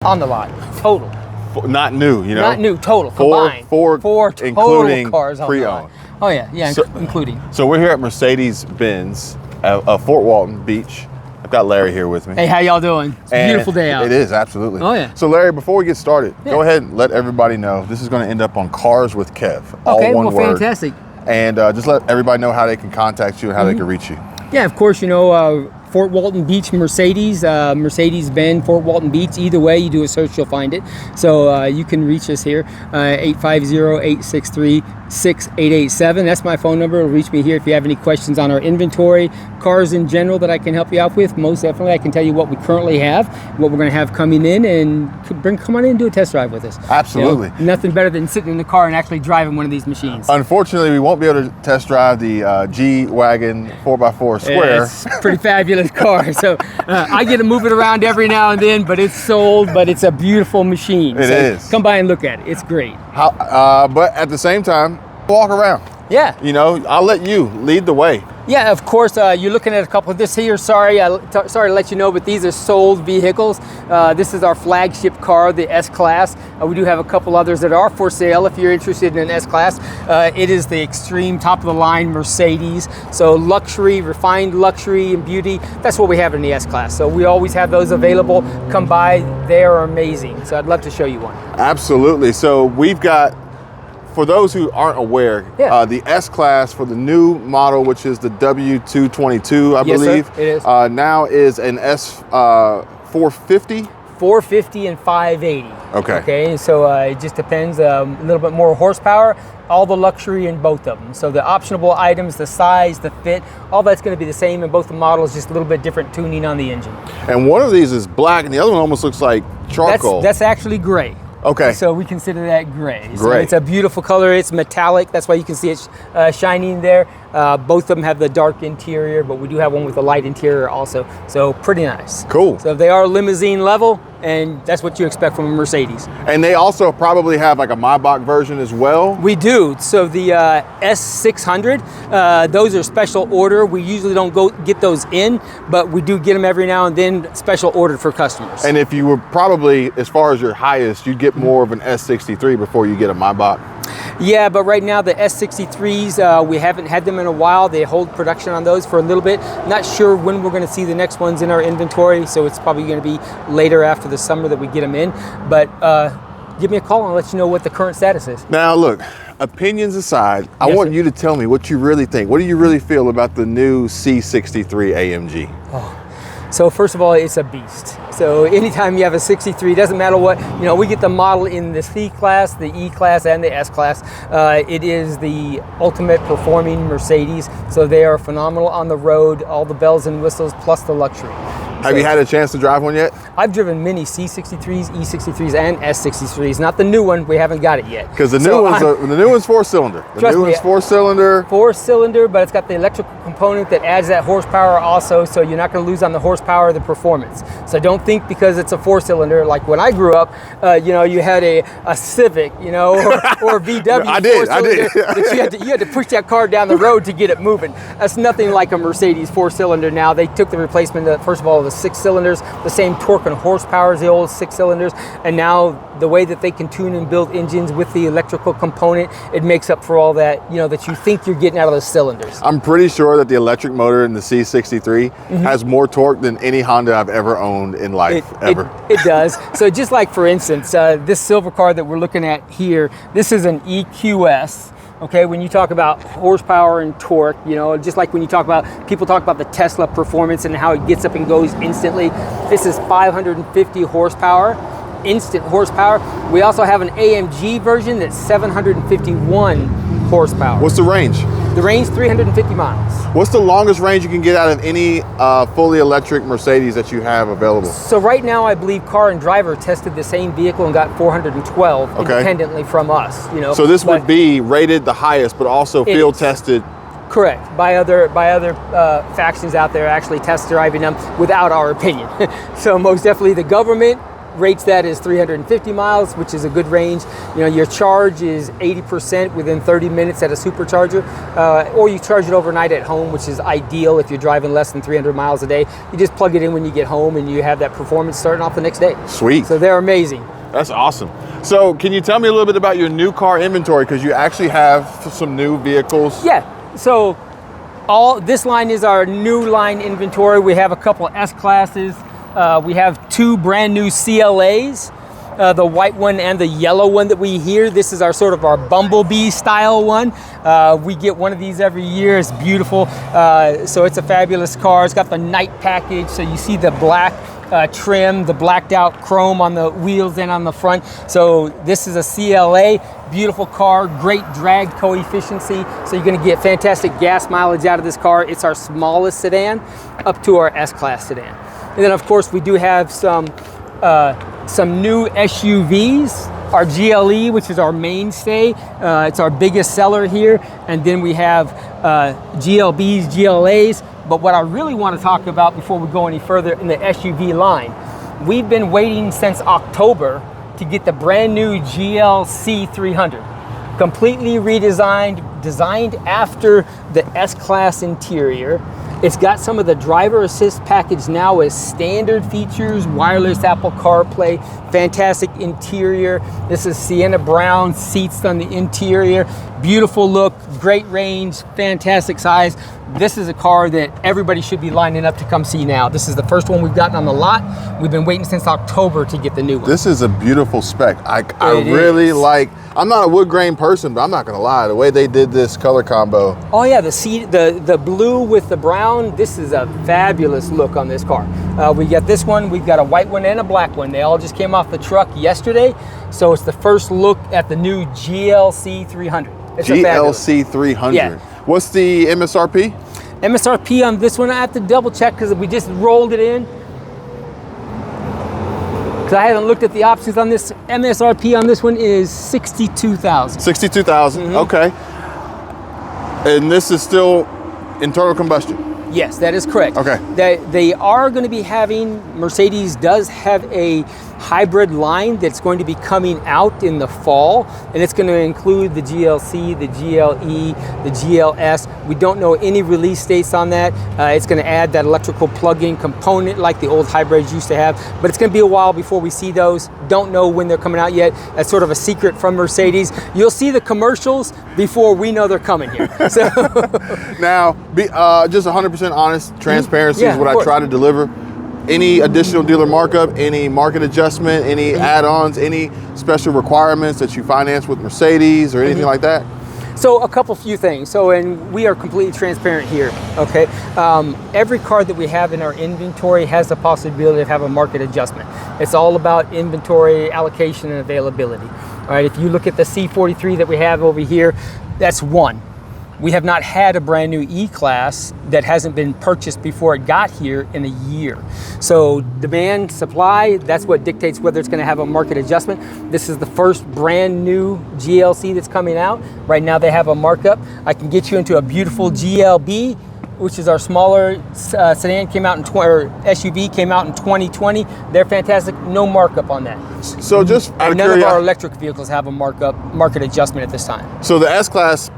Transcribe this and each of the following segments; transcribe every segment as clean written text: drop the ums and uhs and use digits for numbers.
On the lot, total. Not new, you know? Not new, total, combined. Four total including cars on pre-owned. Oh yeah, including. So we're here at Mercedes-Benz at Fort Walton Beach. I've got Larry here with me. Hey, how y'all doing? It's a beautiful day out. It is, absolutely. Oh yeah. So Larry, before we get started, go ahead and let everybody know this is going to end up on Cars with Kev. All one word. Fantastic. And just let everybody know how they can contact you and how they can reach you. Yeah, of course, you know, Fort Walton Beach Mercedes, Mercedes-Benz, Fort Walton Beach. Either way, you do a search, you'll find it. So you can reach us here, 850-863-6887. That's my phone number. It'll reach me here if you have any questions on our inventory, cars in general that I can help you out with. Most definitely, I can tell you what we currently have, what we're going to have coming in, and come on in and do a test drive with us. Absolutely. You know, nothing better than sitting in the car and actually driving one of these machines. Unfortunately, we won't be able to test drive the G-Wagon 4x4 Square. It's a pretty fabulous car. So I get to move it around every now and then, but it's sold, but it's a beautiful machine. It is. Come by and look at it. It's great. But at the same time, walk around. Yeah. You know, I'll let you lead the way. Yeah, of course, you're looking at a couple of this here. Sorry to let you know, but these are sold vehicles. This is our flagship car, the S-Class. We do have a couple others that are for sale if you're interested in an S-Class. It is the extreme top-of-the-line Mercedes. So luxury, refined luxury and beauty, that's what we have in the S-Class. So we always have those available. Come by, they are amazing. So I'd love to show you one. Absolutely. So we've got, for those who aren't aware, the S-Class for the new model, which is the W222, I believe, sir, it is. Now is an S450? 450 and 580. Okay, so it just depends, a little bit more horsepower, all the luxury in both of them. So the optionable items, the size, the fit, all that's going to be the same in both the models, just a little bit different tuning on the engine. And one of these is black and the other one almost looks like charcoal. That's actually gray. Okay. So we consider that gray. Gray. So it's a beautiful color. It's metallic. That's why you can see it shining there. Both of them have the dark interior, but we do have one with a light interior also. So pretty nice. Cool. So they are limousine level, and that's what you expect from a Mercedes. And they also probably have like a Maybach version as well? We do. So the S600, those are special order. We usually don't go get those in, but we do get them every now and then, special ordered for customers. And if you were probably, as far as your highest, you'd get more of an S63 before you get a Maybach. Yeah, but right now the S63s, we haven't had them in a while. They hold production on those for a little bit. Not sure when we're going to see the next ones in our inventory, so it's probably going to be later after the summer that we get them in. But give me a call and I'll let you know what the current status is. Now look, opinions aside, I want you to tell me what you really think. What do you really feel about the new C63 AMG? Oh. So first of all, it's a beast. So anytime you have a 63, doesn't matter what, you know, we get the model in the C-Class, the E-Class, and the S-Class. It is the ultimate performing Mercedes. So they are phenomenal on the road, all the bells and whistles, plus the luxury. Have you had a chance to drive one yet? I've driven many C63s, E63s, and S63s. Not the new one, we haven't got it yet. Because the new one's four-cylinder. The new one's four-cylinder. Four-cylinder, but it's got the electrical component that adds that horsepower also, so you're not going to lose on the horsepower or the performance. So don't think because it's a four-cylinder, like when I grew up, you know, you had a Civic, you know, or VW. I did. That you had to push that car down the road to get it moving. That's nothing like a Mercedes four-cylinder now. They took the replacement, first of all, the 6 cylinders, the same torque and horsepower as the old 6 cylinders, and now the way that they can tune and build engines with the electrical component, it makes up for all that, you know, that you think you're getting out of the cylinders. I'm pretty sure that the electric motor in the C63 has more torque than any Honda I've ever owned in life, ever. It does. So just like, for instance, this silver car that we're looking at here, this is an EQS. Okay, when you talk about horsepower and torque, you know, just like when you talk about, people talk about the Tesla performance and how it gets up and goes instantly. This is 550 horsepower, instant horsepower. We also have an AMG version that's 751 horsepower. What's the range? The range, 350 miles. What's the longest range you can get out of any fully electric Mercedes that you have available? So right now, I believe Car and Driver tested the same vehicle and got 412 independently from us. You know, so this would be rated the highest, but also field tested. Correct, by other factions out there actually test driving them without our opinion. So most definitely the government rates that as 350 miles, which is a good range. You know, your charge is 80% within 30 minutes at a supercharger, or you charge it overnight at home, which is ideal if you're driving less than 300 miles a day. You just plug it in when you get home and you have that performance starting off the next day. Sweet. So they're amazing. That's awesome. So can you tell me a little bit about your new car inventory? Because you actually have some new vehicles. Yeah, so this line is our new line inventory. We have a couple of S-classes. We have 2 brand new CLAs, the white one and the yellow one that we hear. This is our sort of our Bumblebee style one. We get one of these every year. It's beautiful. So it's a fabulous car. It's got the night package. So you see the black trim, the blacked out chrome on the wheels and on the front. So this is a CLA, beautiful car, great drag coefficiency. So you're gonna get fantastic gas mileage out of this car. It's our smallest sedan up to our S-Class sedan. And then of course we do have some new SUVs, our GLE, which is our mainstay. It's our biggest seller here. And then we have GLBs, GLAs. But what I really want to talk about before we go any further in the SUV line, we've been waiting since October to get the brand new GL C300. Completely redesigned, designed after the S-Class interior. It's got some of the driver assist package now as standard features, wireless Apple CarPlay, fantastic interior. This is sienna brown seats on the interior. Beautiful look, great range, fantastic size. This is a car that everybody should be lining up to come see now. This is the first one we've gotten on the lot. We've been waiting since October to get the new one. This is a beautiful spec. I really like, I'm not a wood grain person, but I'm not gonna lie, the way they did this color combo. Oh yeah, the blue with the brown, this is a fabulous look on this car. We got this one, we've got a white one and a black one. They all just came off the truck yesterday. So it's the first look at the new GLC 300. It's GLC 300. Yeah. What's the MSRP? MSRP on this one, I have to double check because we just rolled it in. Because I haven't looked at the options on this. MSRP on this one is $62,000. $62,000, okay. And this is still internal combustion? Yes, that is correct. Okay. They are going to be having, Mercedes does have a hybrid line that's going to be coming out in the fall, and it's going to include the GLC, the GLE, the GLS. We don't know any release dates on that. It's going to add that electrical plug-in component like the old hybrids used to have, but it's going to be a while before we see those. Don't know when they're coming out yet. That's sort of a secret from Mercedes. You'll see the commercials before we know they're coming here. So now, just 100% honest, transparency is what I try to deliver. Any additional dealer markup, any market adjustment, any add-ons, any special requirements that you finance with Mercedes or anything like that? So a few things. So, and we are completely transparent here, okay? Every car that we have in our inventory has the possibility of having a market adjustment. It's all about inventory allocation and availability. All right, if you look at the C63 that we have over here, that's one. We have not had a brand new E-Class that hasn't been purchased before it got here in a year. So demand, supply, that's what dictates whether it's going to have a market adjustment. This is the first brand new GLC that's coming out. Right now they have a markup. I can get you into a beautiful GLB, which is our smaller sedan, came out in SUV, came out in 2020. They're fantastic, no markup on that. So just out of none of our electric vehicles have a market adjustment at this time. So the S-Class,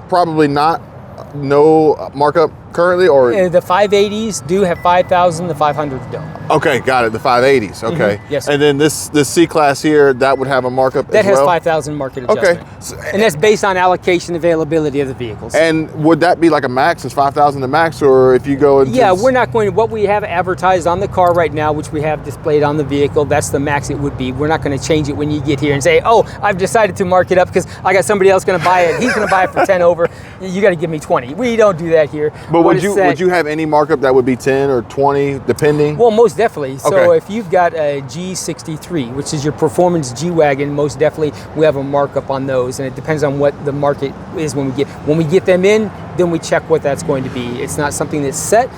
probably no markup currently, or the 580s do have 5,000. The 500s don't. Okay, got it. The 580s. Okay. Yes. And then this C-Class here, that would have a markup that as well? That has 5,000 market adjustment. Okay. So, and that's based on allocation availability of the vehicles. And would that be like a max? Is 5,000 the max, or if you go into? Yeah, we're not going to. What we have advertised on the car right now, which we have displayed on the vehicle, that's the max it would be. We're not going to change it when you get here and say, "Oh, I've decided to mark it up because I got somebody else going to buy it. He's going to buy it for 10 over. You got to give me 20." We don't do that here. But would you have any markup that would be 10 or 20, depending? Well, most definitely. So Okay. if you've got a G63, which is your performance G-Wagon, most definitely we have a markup on those, and it depends on what the market is when we get them in. then we check what that's going to be. It's not something that's set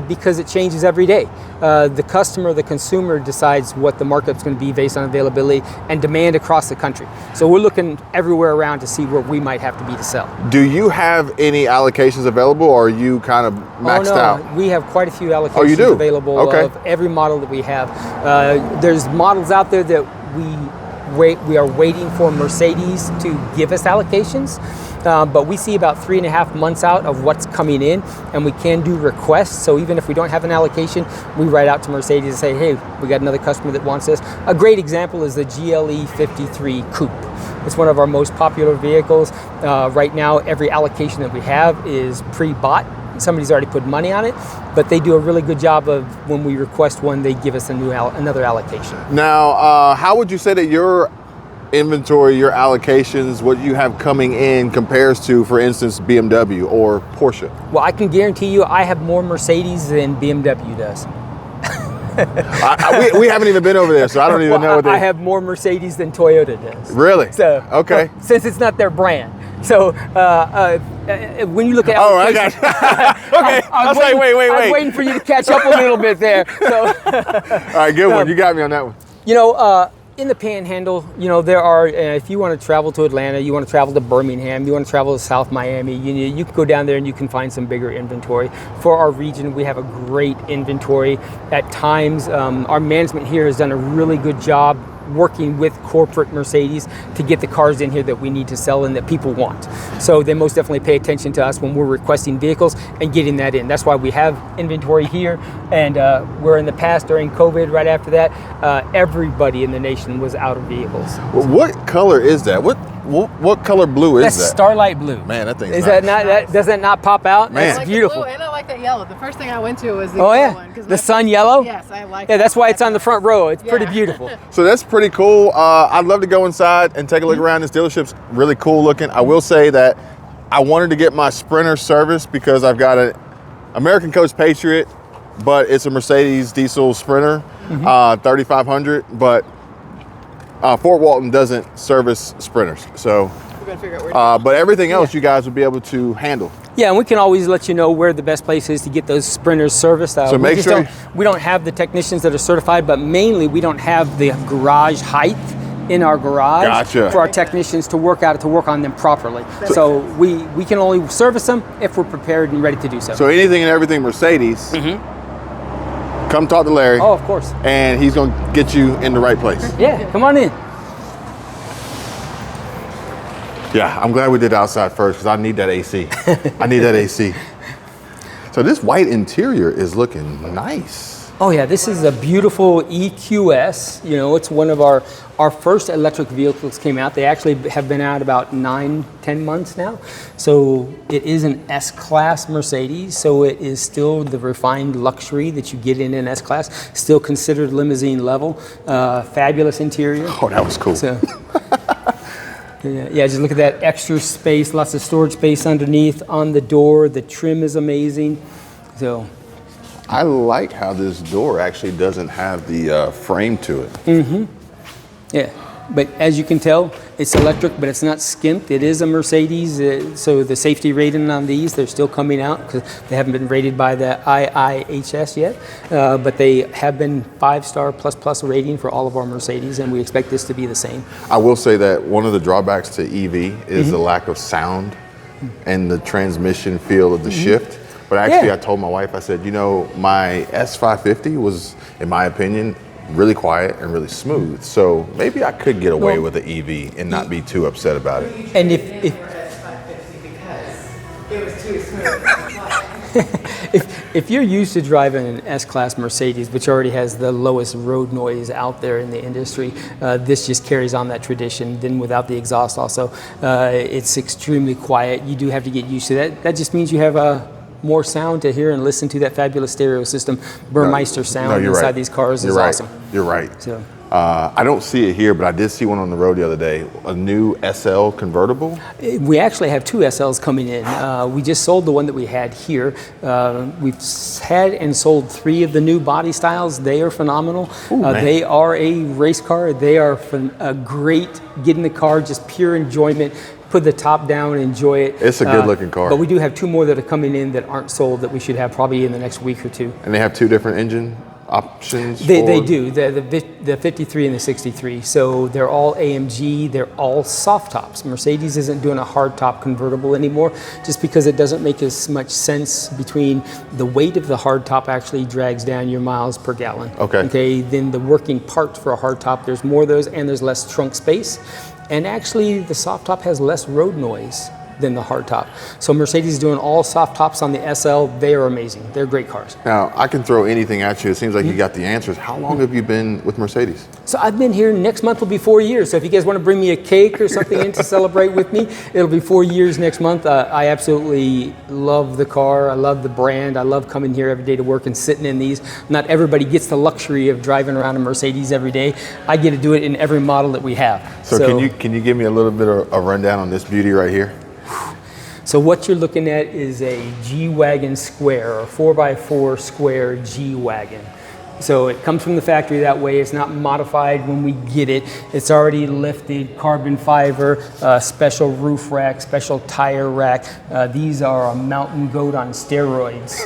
because it changes every day. The customer, the consumer decides what the markup's going to be based on availability and demand across the country. So we're looking everywhere around to see where we might have to be to sell. Do you have any allocations available, or are you kind of maxed out? We have quite a few allocations available of every model that we have. There's models out there that we are waiting for Mercedes to give us allocations. But we see about 3.5 months out of what's coming in, and we can do requests. So even if we don't have an allocation, we write out to Mercedes and say, hey, we got another customer that wants this. A great example is the GLE 53 Coupe. It's one of our most popular vehicles. Right now, every allocation that we have is pre-bought. Somebody's already put money on it, but they do a really good job of, when we request one, they give us another allocation. Now, how would you say that your inventory, your allocations, what you have coming in compares to, for instance, BMW or Porsche? Well, I can guarantee you I have more Mercedes than BMW does. We haven't even been over there, so I don't even know what they... I have more Mercedes than Toyota does. Really? So, okay. Since it's not their brand. So when you look at... Oh, I got you. Okay. I was like, wait. I was waiting for you to catch up a little bit there. So, all right, good one. You got me on that one. You know, in the Panhandle, you know, there are, if you want to travel to Atlanta, you want to travel to Birmingham, you want to travel to South Miami, you can go down there and you can find some bigger inventory. For our region, we have a great inventory. At times, our management here has done a really good job working with corporate Mercedes to get the cars in here that we need to sell and that people want. So they most definitely pay attention to us when we're requesting vehicles and getting that in. That's why we have inventory here, and we're in the past, during COVID, right after that, everybody in the nation was out of vehicles. Well, what color is that? What color blue is that? That's starlight blue. Man, that thing's is nice. that not? Does that not pop out? Man. That's beautiful. And I like that yellow. The first thing I went to was the yellow one. The sun yellow? Yes, I like it. Yeah, that's why it's on the front row. It's pretty beautiful. So that's pretty cool. I'd love to go inside and take a look around. This dealership's really cool looking. I will say that I wanted to get my Sprinter serviced because I've got an American Coast Patriot, but it's a Mercedes diesel Sprinter, 3500, but Fort Walton doesn't service Sprinters. So, we're gonna figure out where but everything else you guys would be able to handle. Yeah, and we can always let you know where the best place is to get those Sprinters serviced. So make sure we don't have the technicians that are certified, but mainly we don't have the garage height in our garage for our technicians to work on them properly. So we can only service them if we're prepared and ready to do so. So anything and everything Mercedes, come talk to Larry. Oh, of course. And he's going to get you in the right place. Yeah, come on in. Yeah, I'm glad we did outside first because I need that AC. I need that AC. So this white interior is looking nice. Oh yeah, this is a beautiful EQS. You know, it's one of our first electric vehicles came out. They actually have been out about 9-10 months now. So it is an S-Class Mercedes. So it is still the refined luxury that you get in an S-Class. Still considered limousine level. Fabulous interior. Oh, that was cool. So, yeah, just look at that extra space, lots of storage space underneath on the door. The trim is amazing. So I like how this door actually doesn't have the frame to it. Yeah, but as you can tell, it's electric, but it's not skimped. It is a Mercedes, so the safety rating on these, they're still coming out because they haven't been rated by the IIHS yet, but they have been 5-star plus rating for all of our Mercedes, and we expect this to be the same. I will say that one of the drawbacks to EV is the lack of sound and the transmission feel of the shift. But actually, I told my wife, I said, you know, my S550 was, in my opinion, really quiet and really smooth. So maybe I could get away with an EV and not be too upset about it. And if it was too smooth. if you're used to driving an S-Class Mercedes, which already has the lowest road noise out there in the industry, this just carries on that tradition. Then without the exhaust also, it's extremely quiet. You do have to get used to that. That just means you have more sound to hear and listen to. That fabulous stereo system. Burmeister sound inside these cars is awesome. You're right. So, I don't see it here, but I did see one on the road the other day, a new SL convertible. We actually have 2 SLs coming in. We just sold the one that we had here. We've had and sold 3 of the new body styles. They are phenomenal. They are a race car. They are great. Get in the car, just pure enjoyment. put the top down and enjoy it. It's a good looking car. But we do have 2 more that are coming in that aren't sold that we should have probably in the next week or 2. And they have 2 different engine options? They do, the 53 and the 63. So they're all AMG, they're all soft tops. Mercedes isn't doing a hard top convertible anymore just because it doesn't make as much sense between the weight of the hard top actually drags down your miles per gallon. Okay, then the working parts for a hard top, there's more of those and there's less trunk space. And actually the soft top has less road noise than the hard top. So Mercedes is doing all soft tops on the SL. They are amazing. They're great cars. Now, I can throw anything at you. It seems like you got the answers. How long have you been with Mercedes? So I've been here, next month will be 4 years. So if you guys want to bring me a cake or something in to celebrate with me, it'll be 4 years next month. I absolutely love the car. I love the brand. I love coming here every day to work and sitting in these. Not everybody gets the luxury of driving around a Mercedes every day. I get to do it in every model that we have. So can you give me a little bit of a rundown on this beauty right here? So what you're looking at is a G-Wagon Square, or 4x4 square G-Wagon. So it comes from the factory that way. It's not modified when we get it. It's already lifted, carbon fiber, special roof rack, special tire rack. These are a mountain goat on steroids.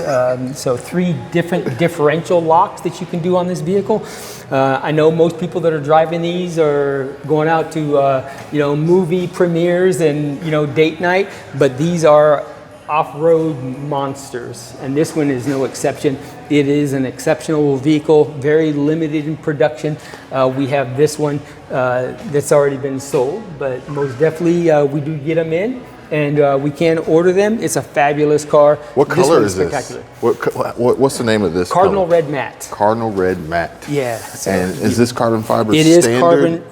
So 3 different differential locks that you can do on this vehicle. I know most people that are driving these are going out to movie premieres and date night, but these are off-road monsters, and this one is no exception. It is an exceptional vehicle, very limited in production. We have this one that's already been sold, but most definitely we do get them in, and we can order them. It's a fabulous car. What color is this? What's the name of this? Cardinal color? Red Matte. Cardinal Red Matte. Yeah. So and is this carbon fiber standard? It is carbon.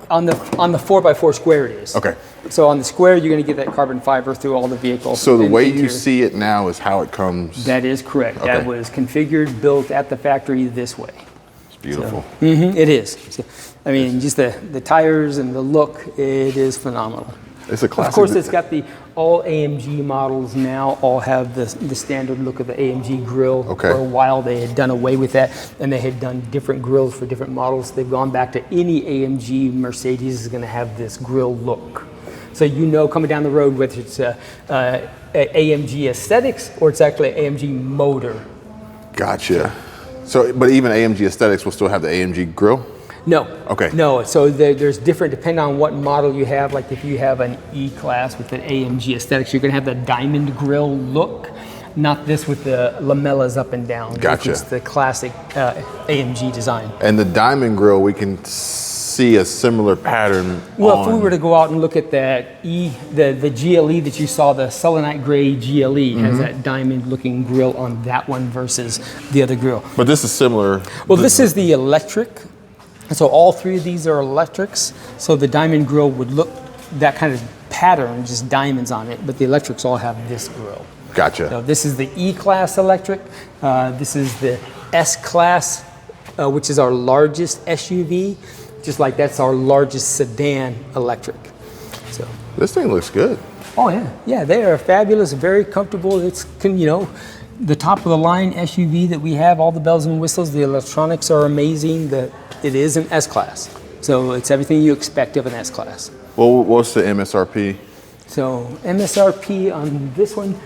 On the 4x4 square it is. Okay. So on the square you're going to get that carbon fiber through all the vehicles. So the way you see it now is how it comes? That is correct. Okay. That was configured, built at the factory this way. It's beautiful. So, it is. So, I mean, just the tires and the look, it is phenomenal. It's a classic. Of course, it's got all AMG models now all have the standard look of the AMG grille. Okay. For a while they had done away with that, and they had done different grills for different models. They've gone back to any AMG Mercedes is going to have this grille look. So coming down the road whether it's AMG aesthetics or it's actually AMG motor. Gotcha. So, but even AMG aesthetics will still have the AMG grille? No. Okay. No, so there's different, depending on what model you have. Like if you have an E-Class with an AMG aesthetics, you're gonna have the diamond grille look, not this with the lamellas up and down. Gotcha. It's the classic AMG design. And the diamond grille, we can see a similar pattern. Well, if we were to go out and look at that the GLE that you saw, the selenite gray GLE has that diamond looking grille on that one versus the other grille. But this is similar. Well, this is the electric. So all 3 of these are electrics. So the diamond grille would look that kind of pattern, just diamonds on it, but the electrics all have this grille. Gotcha. So this is the E-Class electric. This is the S-Class, which is our largest SUV. Just like that's our largest sedan electric. So this thing looks good. Oh yeah, they are fabulous, very comfortable. It's the top of the line SUV that we have, all the bells and whistles. The electronics are amazing. It is an S-Class, so it's everything you expect of an S-Class. Well, what's the MSRP? So MSRP on this one,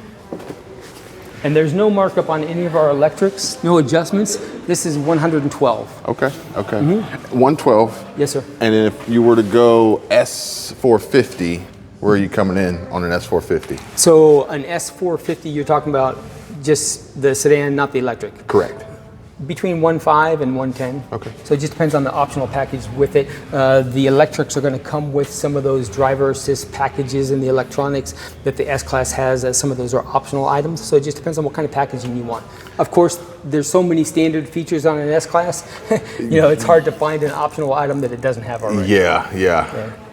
and there's no markup on any of our electrics, no adjustments. This is 112. Okay. 112. Yes, sir. And then if you were to go S450, where are you coming in on an S450? So an S450, you're talking about just the sedan, not the electric. Correct. Between 1.5 and 110. Okay. So it just depends on the optional package with it. The electrics are going to come with some of those driver assist packages and the electronics that the S-Class has. Some of those are optional items. So it just depends on what kind of packaging you want. Of course, there's so many standard features on an S-Class. It's hard to find an optional item that it doesn't have already. Yeah.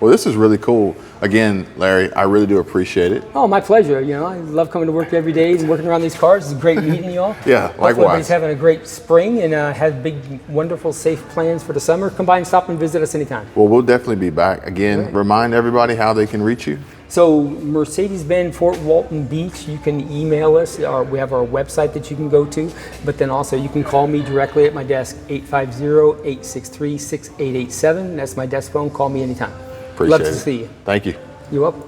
Well, this is really cool. Again, Larry, I really do appreciate it. Oh, my pleasure. I love coming to work every day and working around these cars. It's great meeting you all. Yeah, Hopefully likewise. everybody's having a great spring and have big, wonderful, safe plans for the summer. Come by and stop and visit us anytime. Well, we'll definitely be back. Again, remind everybody how they can reach you. So Mercedes-Benz Fort Walton Beach, you can email us. We have our website that you can go to, but then also you can call me directly at my desk, 850-863-6887. That's my desk phone. Call me anytime. Appreciate it. Love to see you. Thank you. You're welcome.